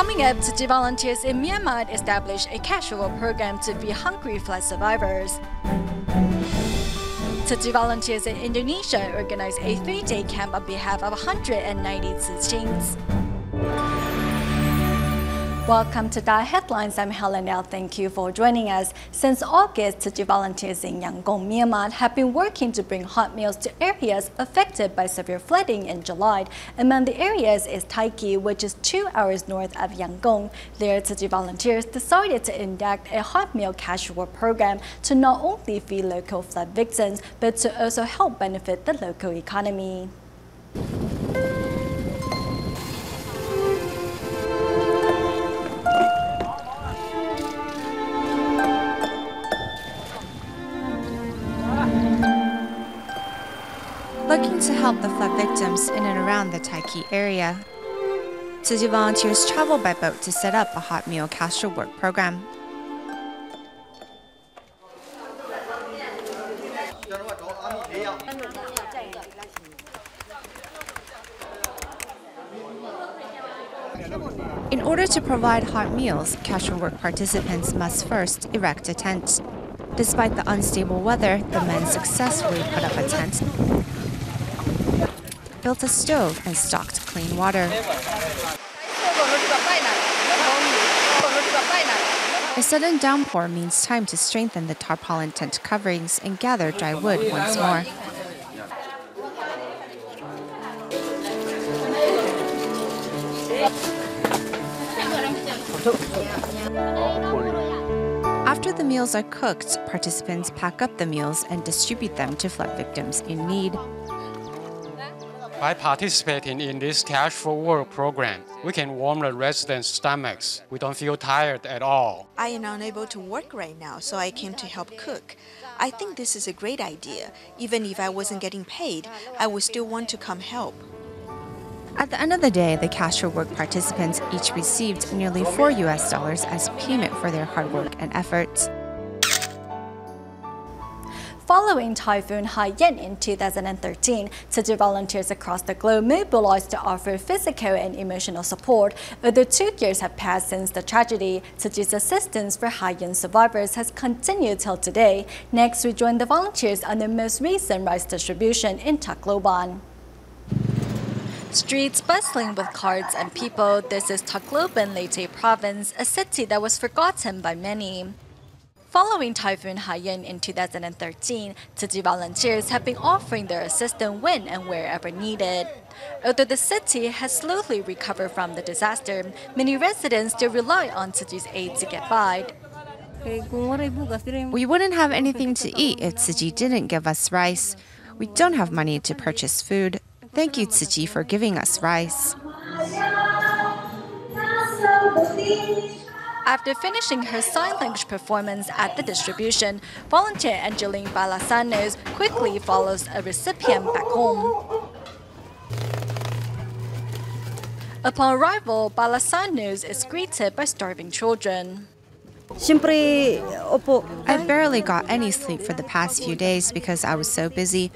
Coming up, Tzu Chi volunteers in Myanmar established a casual program to feed hungry flood survivors. Tzu Chi volunteers in Indonesia organized a 3-day camp on behalf of 190 Tzu Chings. Welcome to DaAi Headlines. I'm Helen L. Thank you for joining us. Since August, Tzu Chi volunteers in Yangon, Myanmar have been working to bring hot meals to areas affected by severe flooding in July. Among the areas is Taiki, which is 2 hours north of Yangon. There, Tzu Chi volunteers decided to enact a hot meal casual program to not only feed local flood victims, but to also help benefit the local economy. Looking to help the flood victims in and around the Taiki area, Tzu Chi volunteers travel by boat to set up a hot meal casual work program. In order to provide hot meals, casual work participants must first erect a tent. Despite the unstable weather, the men successfully put up a tent, built a stove, and stocked clean water. A sudden downpour means time to strengthen the tarpaulin tent coverings and gather dry wood once more. After the meals are cooked, participants pack up the meals and distribute them to flood victims in need. By participating in this casual work program, we can warm the residents' stomachs. We don't feel tired at all. I am unable to work right now, so I came to help cook. I think this is a great idea. Even if I wasn't getting paid, I would still want to come help. At the end of the day, the casual work participants each received nearly $4 as payment for their hard work and efforts. Following Typhoon Haiyan in 2013, Tzu Chi volunteers across the globe mobilized to offer physical and emotional support. Although 2 years have passed since the tragedy, Tzu Chi's assistance for Haiyan survivors has continued till today. Next, we join the volunteers on the most recent rice distribution in Tacloban. Streets bustling with carts and people, this is Tacloban Leyte province, a city that was forgotten by many. Following Typhoon Haiyan in 2013, Tzu Chi volunteers have been offering their assistance when and wherever needed. Although the city has slowly recovered from the disaster, many residents still rely on Tzu Chi's aid to get by. We wouldn't have anything to eat if Tzu Chi didn't give us rice. We don't have money to purchase food. Thank you, Tzu Chi, for giving us rice. After finishing her sign language performance at the distribution, volunteer Angeline Balasanos quickly follows a recipient back home. Upon arrival, Balasanos is greeted by starving children. I barely got any sleep for the past few days because I was so busy.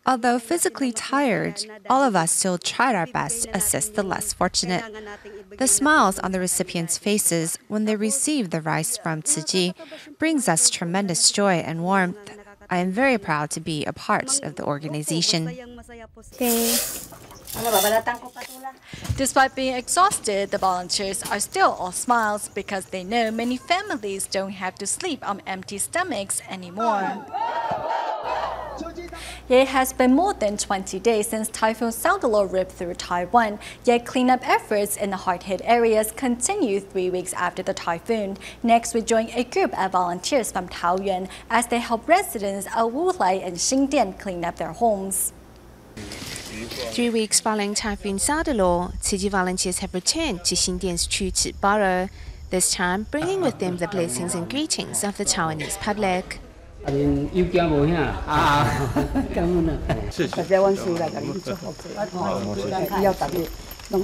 Although physically tired, all of us still tried our best to assist the less fortunate. The smiles on the recipients' faces when they receive the rice from Tzu Chi brings us tremendous joy and warmth. I am very proud to be a part of the organization. Despite being exhausted, the volunteers are still all smiles because they know many families don't have to sleep on empty stomachs anymore. It has been more than 20 days since Typhoon Saudalo ripped through Taiwan, yet cleanup efforts in the hard-hit areas continue 3 weeks after the typhoon. Next, we join a group of volunteers from Taoyuan as they help residents of Wulai and Xingdian clean up their homes. 3 weeks following Typhoon Saudalo, Tzu Chi volunteers have returned to Xingdian's Chu borough, this time bringing with them the blessings and greetings of the Taiwanese public. Here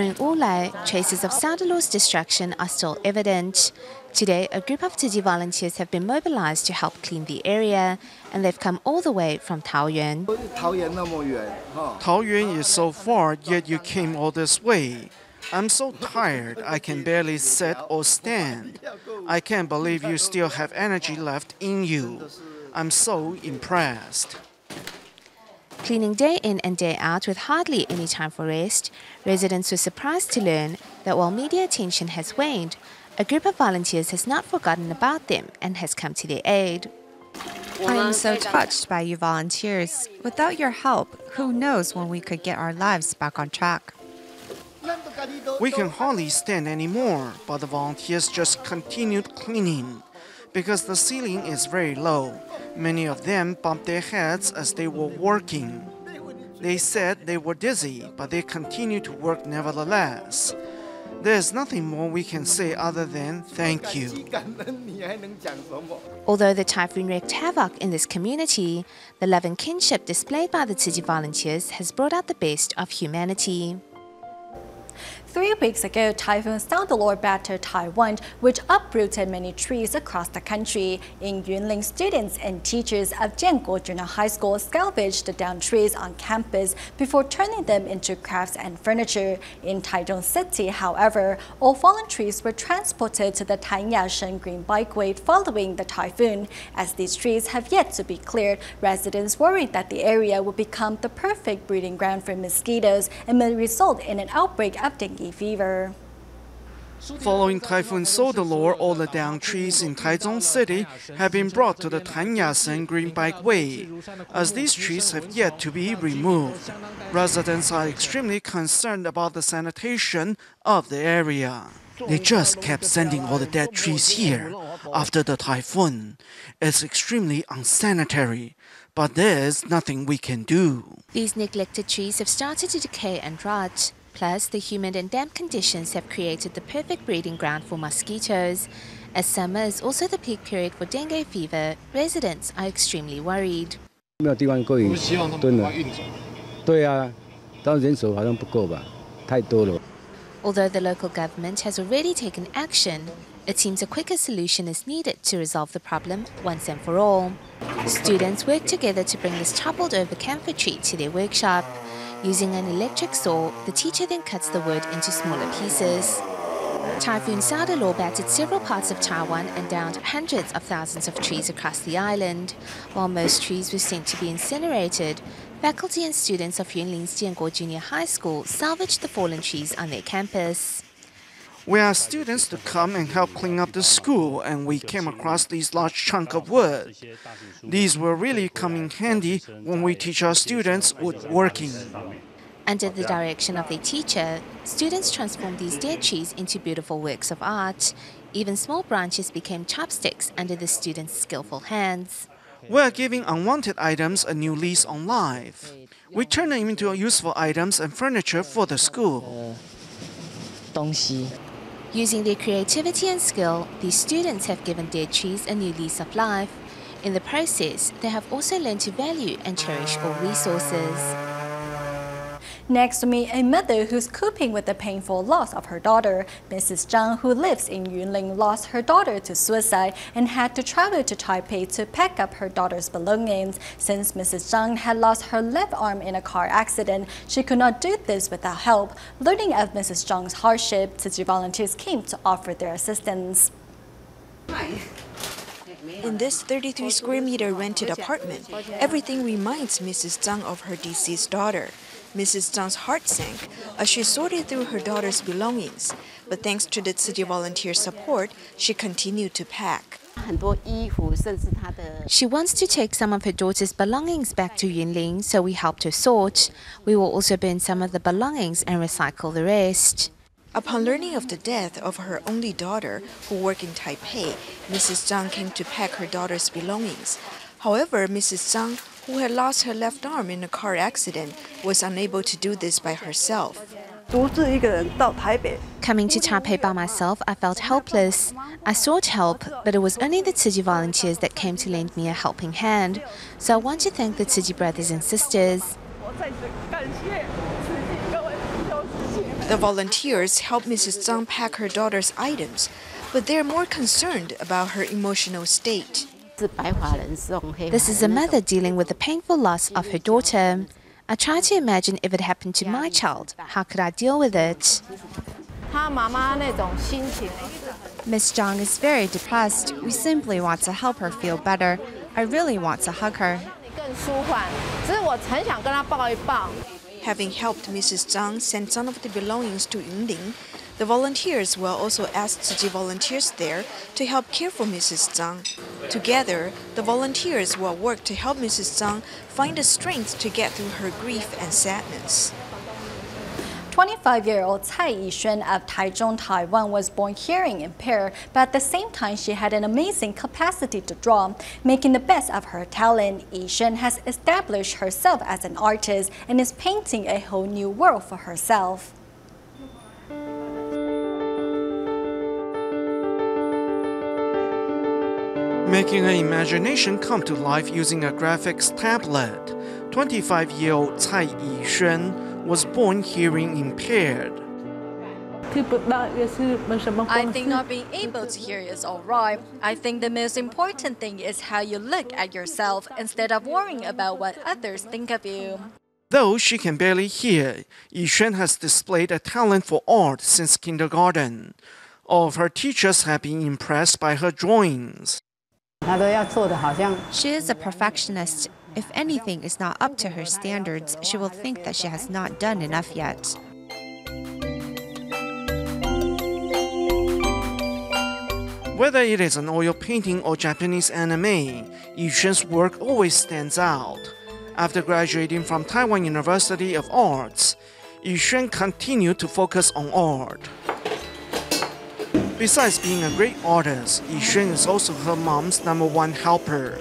in Ulai, traces of Sadalor's destruction are still evident. Today, a group of Tzu Chi volunteers have been mobilized to help clean the area, and they've come all the way from Taoyuan. Taoyuan is so far, yet you came all this way. I'm so tired, I can barely sit or stand. I can't believe you still have energy left in you. I'm so impressed. Cleaning day in and day out with hardly any time for rest, residents were surprised to learn that while media attention has waned, a group of volunteers has not forgotten about them and has come to their aid. I am so touched by you volunteers. Without your help, who knows when we could get our lives back on track. We can hardly stand anymore, but the volunteers just continued cleaning. Because the ceiling is very low, many of them bumped their heads as they were working. They said they were dizzy, but they continued to work nevertheless. There's nothing more we can say other than thank you. Although the typhoon wreaked havoc in this community, the love and kinship displayed by the Tzu Chi volunteers has brought out the best of humanity. 3 weeks ago, Typhoon Sadalor battered Taiwan, which uprooted many trees across the country. In Yunlin, students and teachers of Jianguo Junior High School salvaged the downed trees on campus before turning them into crafts and furniture. In Taichung City, however, all fallen trees were transported to the Tanyashen Green Bikeway following the typhoon. As these trees have yet to be cleared, residents worried that the area would become the perfect breeding ground for mosquitoes and may result in an outbreak of dengue fever. Following Typhoon Sadalor, all the downed trees in Taichung City have been brought to the Tanyashen Green Bikeway, as these trees have yet to be removed. Residents are extremely concerned about the sanitation of the area. They just kept sending all the dead trees here after the typhoon. It's extremely unsanitary, but there's nothing we can do. These neglected trees have started to decay and rot. Plus, the humid and damp conditions have created the perfect breeding ground for mosquitoes. As summer is also the peak period for dengue fever, residents are extremely worried. Although the local government has already taken action, it seems a quicker solution is needed to resolve the problem once and for all. Students work together to bring this toppled over camphor tree to their workshop. Using an electric saw, the teacher then cuts the wood into smaller pieces. Typhoon Sadalor battered several parts of Taiwan and downed hundreds of thousands of trees across the island. While most trees were sent to be incinerated, faculty and students of Yunlin's Jianguo Junior High School salvaged the fallen trees on their campus. We asked students to come and help clean up the school, and we came across these large chunks of wood. These will really come in handy when we teach our students woodworking. Under the direction of their teacher, students transformed these dead trees into beautiful works of art. Even small branches became chopsticks under the students' skillful hands. We are giving unwanted items a new lease on life. We turn them into useful items and furniture for the school. Using their creativity and skill, these students have given dead trees a new lease of life. In the process, they have also learned to value and cherish all resources. Next, we meet a mother who's coping with the painful loss of her daughter. Mrs. Zhang, who lives in Yunlin, lost her daughter to suicide and had to travel to Taipei to pack up her daughter's belongings. Since Mrs. Zhang had lost her left arm in a car accident, she could not do this without help. Learning of Mrs. Zhang's hardship, Tzu Chi volunteers came to offer their assistance. In this 33 square meter rented apartment, everything reminds Mrs. Zhang of her deceased daughter. Mrs. Zhang's heart sank as she sorted through her daughter's belongings, but thanks to the Tzu Chi volunteer support, she continued to pack. She wants to take some of her daughter's belongings back to Yunlin, so we helped her sort. We will also burn some of the belongings and recycle the rest. Upon learning of the death of her only daughter, who worked in Taipei, Mrs. Zhang came to pack her daughter's belongings. However, Mrs. Zhang, who had lost her left arm in a car accident, was unable to do this by herself. Coming to Taipei by myself, I felt helpless. I sought help, but it was only the Tzu Chi volunteers that came to lend me a helping hand. So I want to thank the Tzu Chi brothers and sisters. The volunteers help Mrs. Zhang pack her daughter's items, but they're more concerned about her emotional state. This is a mother dealing with the painful loss of her daughter. I try to imagine if it happened to my child. How could I deal with it? Miss Zhang is very depressed. We simply want to help her feel better. I really want to hug her. Having helped Mrs. Zhang send some of the belongings to Yunlin, the volunteers will also ask Tzu Chi volunteers there to help care for Mrs. Zhang. Together, the volunteers will work to help Mrs. Zhang find the strength to get through her grief and sadness. 25-year-old Cai Yixuan of Taichung, Taiwan was born hearing impaired, but at the same time she had an amazing capacity to draw. Making the best of her talent, Yixuan has established herself as an artist and is painting a whole new world for herself. Making her imagination come to life using a graphics tablet, 25-year-old Cai Yixuan was born hearing impaired. I think not being able to hear is alright. I think the most important thing is how you look at yourself instead of worrying about what others think of you. Though she can barely hear, Yixuan has displayed a talent for art since kindergarten. All of her teachers have been impressed by her drawings. She is a perfectionist. If anything is not up to her standards, she will think that she has not done enough yet. Whether it is an oil painting or Japanese anime, Yixuan's work always stands out. After graduating from Taiwan University of Arts, Yixuan continued to focus on art. Besides being a great artist, Yixuan is also her mom's #1 helper.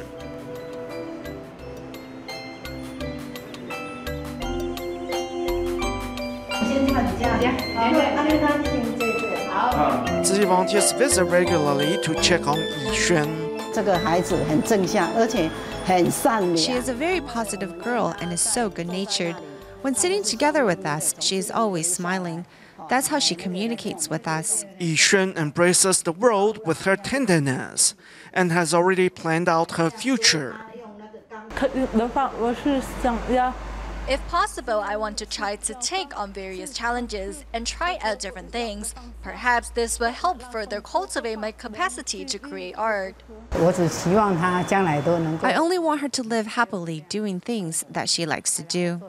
Tzu Chi volunteers visit regularly to check on Yixuan. She is a very positive girl and is so good-natured. When sitting together with us, she is always smiling. That's how she communicates with us. Yixuan embraces the world with her tenderness and has already planned out her future. If possible, I want to try to take on various challenges and try out different things. Perhaps this will help further cultivate my capacity to create art. I only want her to live happily doing things that she likes to do.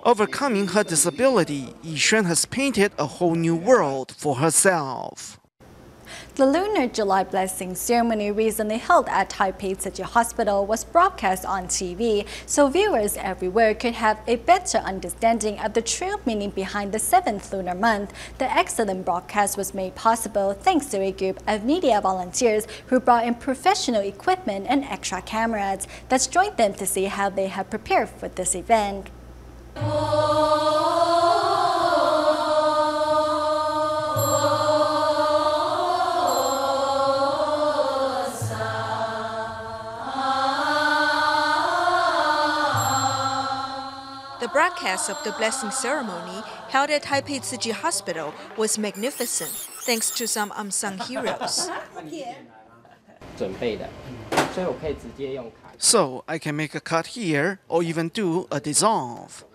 Overcoming her disability, Yixuan has painted a whole new world for herself. The Lunar July Blessing ceremony recently held at Taipei Tzu Chi Hospital was broadcast on TV, so viewers everywhere could have a better understanding of the true meaning behind the 7th lunar month. The excellent broadcast was made possible thanks to a group of media volunteers who brought in professional equipment and extra cameras. Let's join them to see how they have prepared for this event. The broadcast of the blessing ceremony held at Taipei Tzu Chi Hospital was magnificent, thanks to some unsung heroes. So I can make a cut here or even do a dissolve.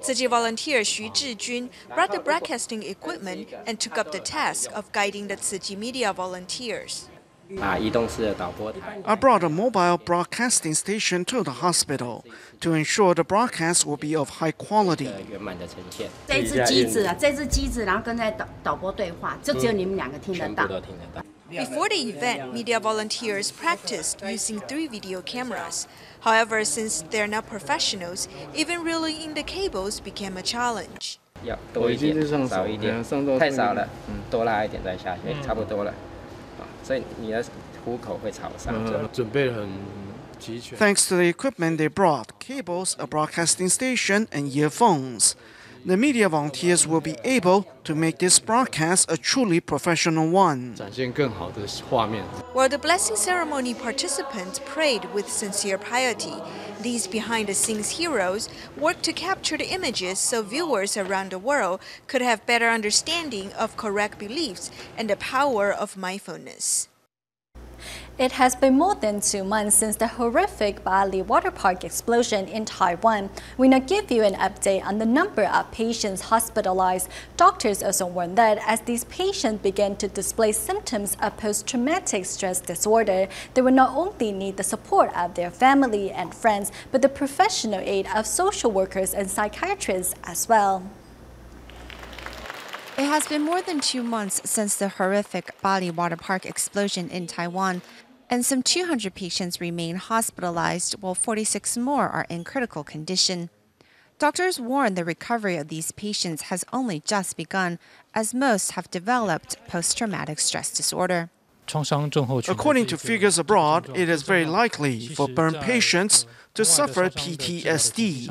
Tzu Chi volunteer Xu Zhijun brought the broadcasting equipment and took up the task of guiding the Tzu Chi media volunteers. I brought a mobile broadcasting station to the hospital to ensure the broadcast will be of high quality. Before the event, media volunteers practiced using 3 video cameras. However, since they're not professionals, even reeling in the cables became a challenge. Thanks to the equipment they brought, cables, a broadcasting station, and earphones, The media volunteers will be able to make this broadcast a truly professional one. 展现更好的画面。 While the blessing ceremony participants prayed with sincere piety, these behind-the-scenes heroes worked to capture the images so viewers around the world could have better understanding of correct beliefs and the power of mindfulness. It has been more than 2 months since the horrific Bali water park explosion in Taiwan. We now give you an update on the number of patients hospitalized. Doctors also warn that as these patients begin to display symptoms of post-traumatic stress disorder, they will not only need the support of their family and friends, but the professional aid of social workers and psychiatrists as well. It has been more than 2 months since the horrific Bali water park explosion in Taiwan, and some 200 patients remain hospitalized, while 46 more are in critical condition. Doctors warn the recovery of these patients has only just begun, as most have developed post-traumatic stress disorder. According to figures abroad, it is very likely for burn patients to suffer PTSD.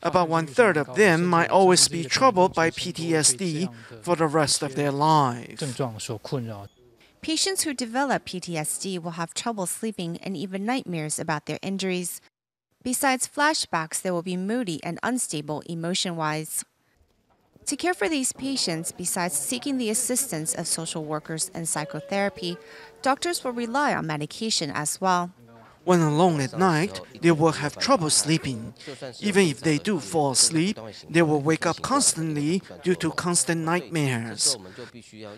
About 1/3 of them might always be troubled by PTSD for the rest of their lives. Patients who develop PTSD will have trouble sleeping and even nightmares about their injuries. Besides flashbacks, they will be moody and unstable emotion-wise. To care for these patients, besides seeking the assistance of social workers and psychotherapy, doctors will rely on medication as well. When alone at night, they will have trouble sleeping. Even if they do fall asleep, they will wake up constantly due to constant nightmares.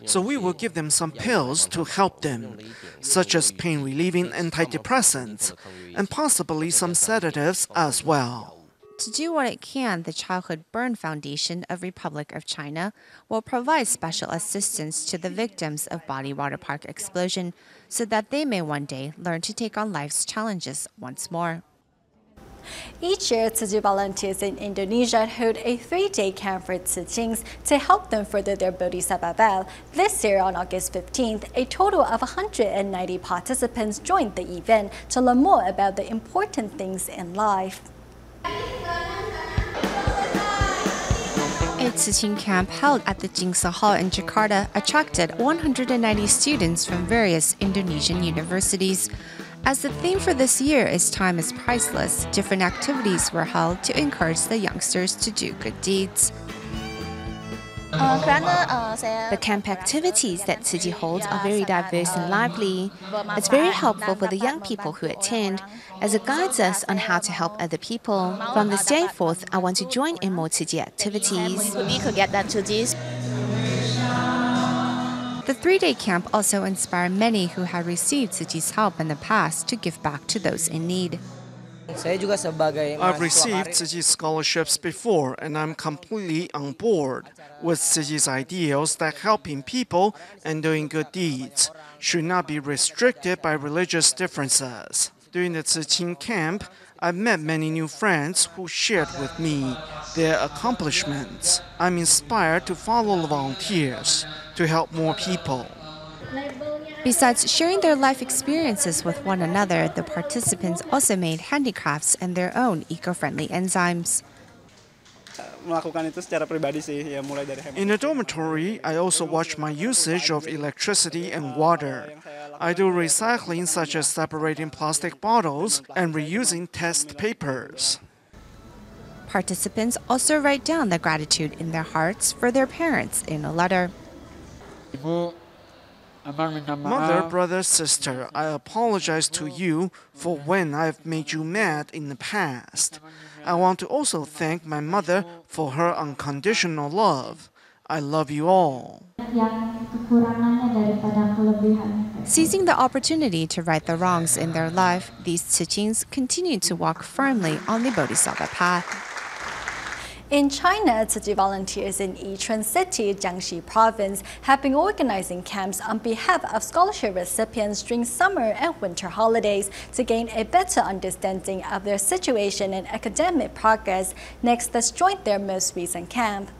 So we will give them some pills to help them, such as pain-relieving antidepressants, and possibly some sedatives as well. To do what it can, the Childhood Burn Foundation of Republic of China will provide special assistance to the victims of Bali water park explosion so that they may one day learn to take on life's challenges once more. Each year, Tzu Chi volunteers in Indonesia hold a 3-day camp for Tzu Chings to help them further their bodhisattva vow. This year, on August 15th, a total of 190 participants joined the event to learn more about the important things in life. A Tzu Ching camp held at the Jingsa Hall in Jakarta attracted 190 students from various Indonesian universities. As the theme for this year is Time is Priceless, different activities were held to encourage the youngsters to do good deeds. The camp activities that Tzu Chi holds are very diverse and lively. It's very helpful for the young people who attend, as it guides us on how to help other people. From this day forth, I want to join in more Tzu Chi activities. The 3-day camp also inspired many who had received Tzu Chi's help in the past to give back to those in need. I've received Tzu Chi scholarships before, and I'm completely on board with Tzu Chi's ideals that helping people and doing good deeds should not be restricted by religious differences. During the Tzu Ching camp, I've met many new friends who shared with me their accomplishments. I'm inspired to follow the volunteers to help more people. Besides sharing their life experiences with one another, the participants also made handicrafts and their own eco-friendly enzymes. In the dormitory, I also watch my usage of electricity and water. I do recycling such as separating plastic bottles and reusing test papers. Participants also write down the gratitude in their hearts for their parents in a letter. Mother, brother, sister, I apologize to you for when I've made you mad in the past. I want to also thank my mother for her unconditional love. I love you all. Seizing the opportunity to right the wrongs in their life, these Tzu Chings continue to walk firmly on the Bodhisattva path. In China, Tzu Chi volunteers in Yichun City, Jiangxi Province, have been organizing camps on behalf of scholarship recipients during summer and winter holidays to gain a better understanding of their situation and academic progress. Next, let's join their most recent camp.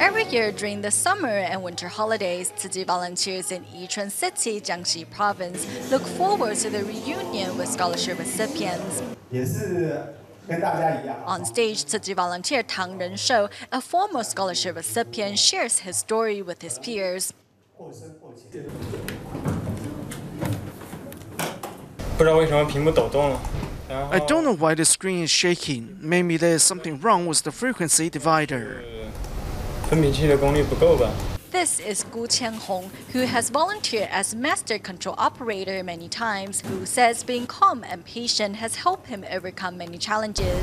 Every year, during the summer and winter holidays, Tzu Chi volunteers in Yichun City, Jiangxi Province, look forward to the reunion with scholarship recipients. On stage, Tzu Chi volunteer Tang Renshou, a former scholarship recipient, shares his story with his peers. I don't know why the screen is shaking. Maybe there's something wrong with the frequency divider. This is Gu Qianhong, who has volunteered as master control operator many times, who says being calm and patient has helped him overcome many challenges.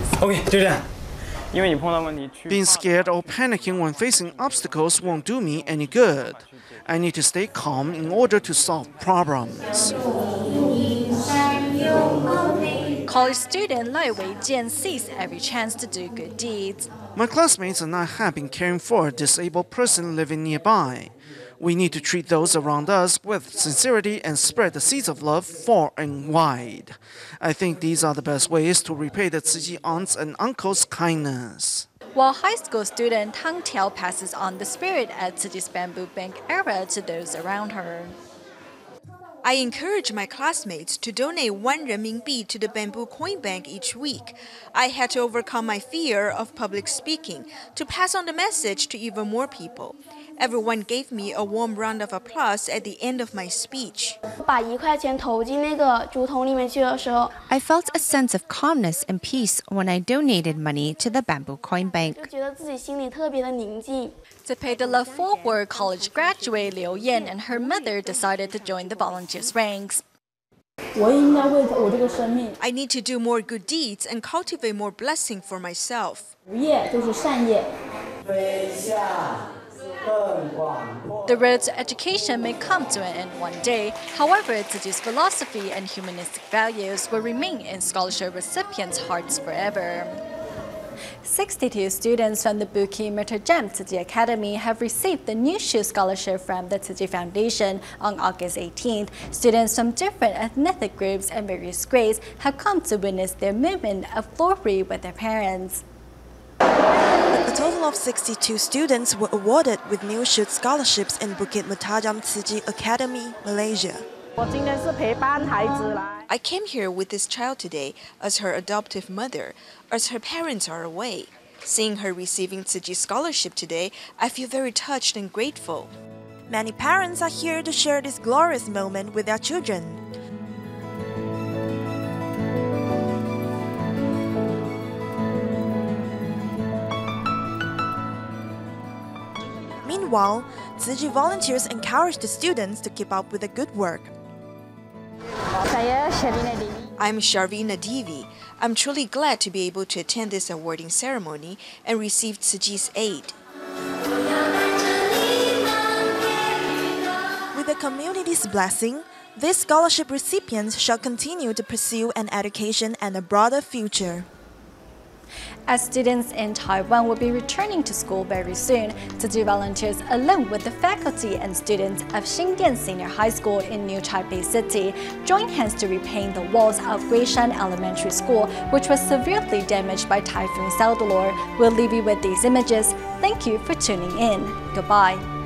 Being scared or panicking when facing obstacles won't do me any good. I need to stay calm in order to solve problems. College student Lai Weijian sees every chance to do good deeds. My classmates and I have been caring for a disabled person living nearby. We need to treat those around us with sincerity and spread the seeds of love far and wide. I think these are the best ways to repay the Tzu Chi aunts and uncles' kindness. While high school student Tang Tiao passes on the spirit at Tzu Chi's bamboo bank era to those around her. I encourage my classmates to donate 1 renminbi to the bamboo coin bank each week. I had to overcome my fear of public speaking to pass on the message to even more people. Everyone gave me a warm round of applause at the end of my speech. I felt a sense of calmness and peace when I donated money to the bamboo coin bank. To pay the love forward, college graduate Liu Yan and her mother decided to join the volunteers' ranks. I need to do more good deeds and cultivate more blessing for myself. The road to education may come to an end one day. However, Tzu Chi's philosophy and humanistic values will remain in scholarship recipients' hearts forever. 62 students from the Bukit Mertajam Tzu Chi Academy have received the New Shoe Scholarship from the Tzu Chi Foundation on August 18th. Students from different ethnic groups and various grades have come to witness their moment of glory with their parents. A total of 62 students were awarded with New Shoe scholarships in Bukit Mertajam Tzu Chi Academy, Malaysia. I came here with this child today as her adoptive mother, as her parents are away. Seeing her receiving Tzu Chi scholarship today, I feel very touched and grateful. Many parents are here to share this glorious moment with their children. Meanwhile, Tzu Chi volunteers encourage the students to keep up with the good work. I'm Sharvina Devi. I'm truly glad to be able to attend this awarding ceremony and receive Tzu Chi's aid. With the community's blessing, these scholarship recipients shall continue to pursue an education and a broader future. As students in Taiwan will be returning to school very soon, Tzu Chi volunteers along with the faculty and students of Xingdian Senior High School in New Taipei City join hands to repaint the walls of Guishan Elementary School, which was severely damaged by Typhoon Saudalor. We'll leave you with these images. Thank you for tuning in. Goodbye.